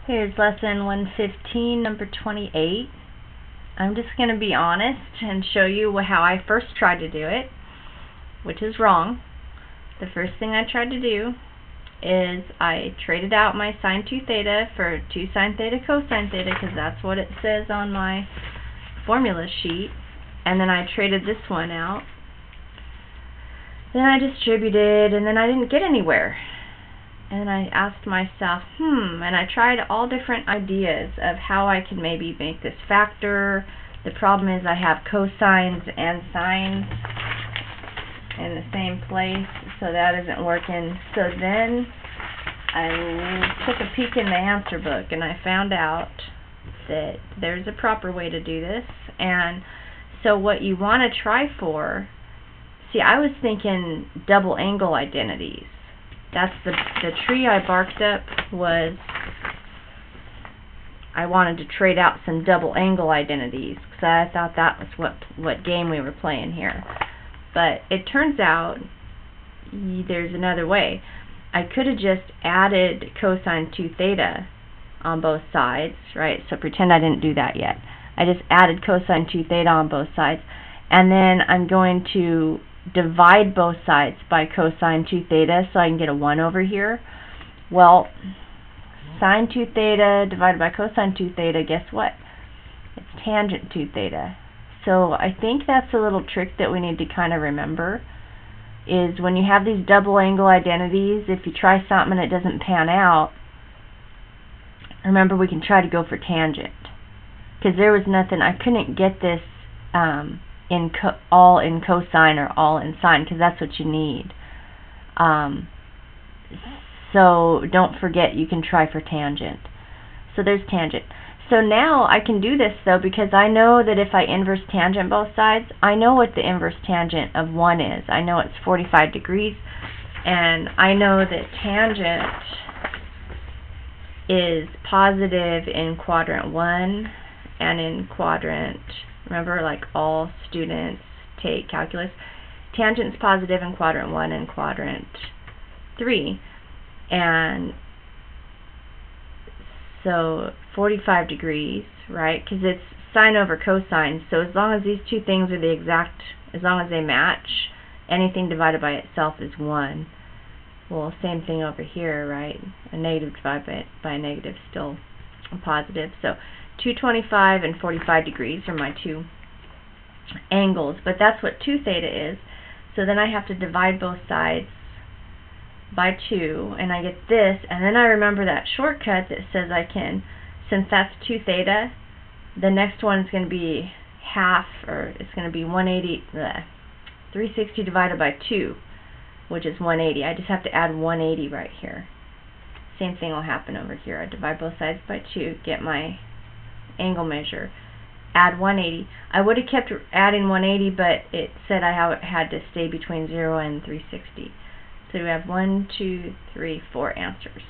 Here's lesson 115, number 28. I'm just going to be honest and show you how I first tried to do it, which is wrong. The first thing I tried to do is I traded out my sine 2 theta for 2 sine theta cosine theta, because that's what it says on my formula sheet, and then I traded this one out. Then I distributed, and then I didn't get anywhere. And I asked myself, and I tried all different ideas of how I could maybe make this factor. The problem is I have cosines and sines in the same place, so that isn't working. So then I took a peek in the answer book, and I found out that there's a proper way to do this. And so what you want to try for, see, I was thinking double angle identities. That's the tree I barked up was I wanted to trade out some double angle identities, because I thought that was what game we were playing here. But it turns out there's another way. I could have just added cosine 2 theta on both sides, right? So pretend I didn't do that yet. I just added cosine 2 theta on both sides, and then I'm going to divide both sides by cosine 2 theta so I can get a 1 over here. Well, sine 2 theta divided by cosine 2 theta, guess what? It's tangent 2 theta. So I think that's a little trick that we need to kind of remember, is when you have these double angle identities, if you try something and it doesn't pan out, remember we can try to go for tangent. Because there was nothing, I couldn't get this all in cosine or all in sine, because that's what you need. So don't forget you can try for tangent. So there's tangent. So now I can do this though, because I know that if I inverse tangent both sides, I know what the inverse tangent of 1 is. I know it's 45 degrees, and I know that tangent is positive in quadrant 1 and in quadrant, remember, like all students take calculus, tangent's positive in quadrant 1 and quadrant 3. And so 45 degrees, right? Because it's sine over cosine. So as long as these two things are the exact, as long as they match, anything divided by itself is 1. Well, same thing over here, right? A negative divided by a negative is still a positive. So 225 and 45 degrees are my two angles, but that's what 2 theta is. So then I have to divide both sides by 2, and I get this, and then I remember that shortcut that says I can, since that's 2 theta, the next one is going to be half, or it's going to be 360 divided by 2, which is 180. I just have to add 180 right here. Same thing will happen over here. I divide both sides by 2, get my angle measure, add 180. I would have kept adding 180, but it said I had to stay between 0 and 360. So we have 1, 2, 3, 4 answers.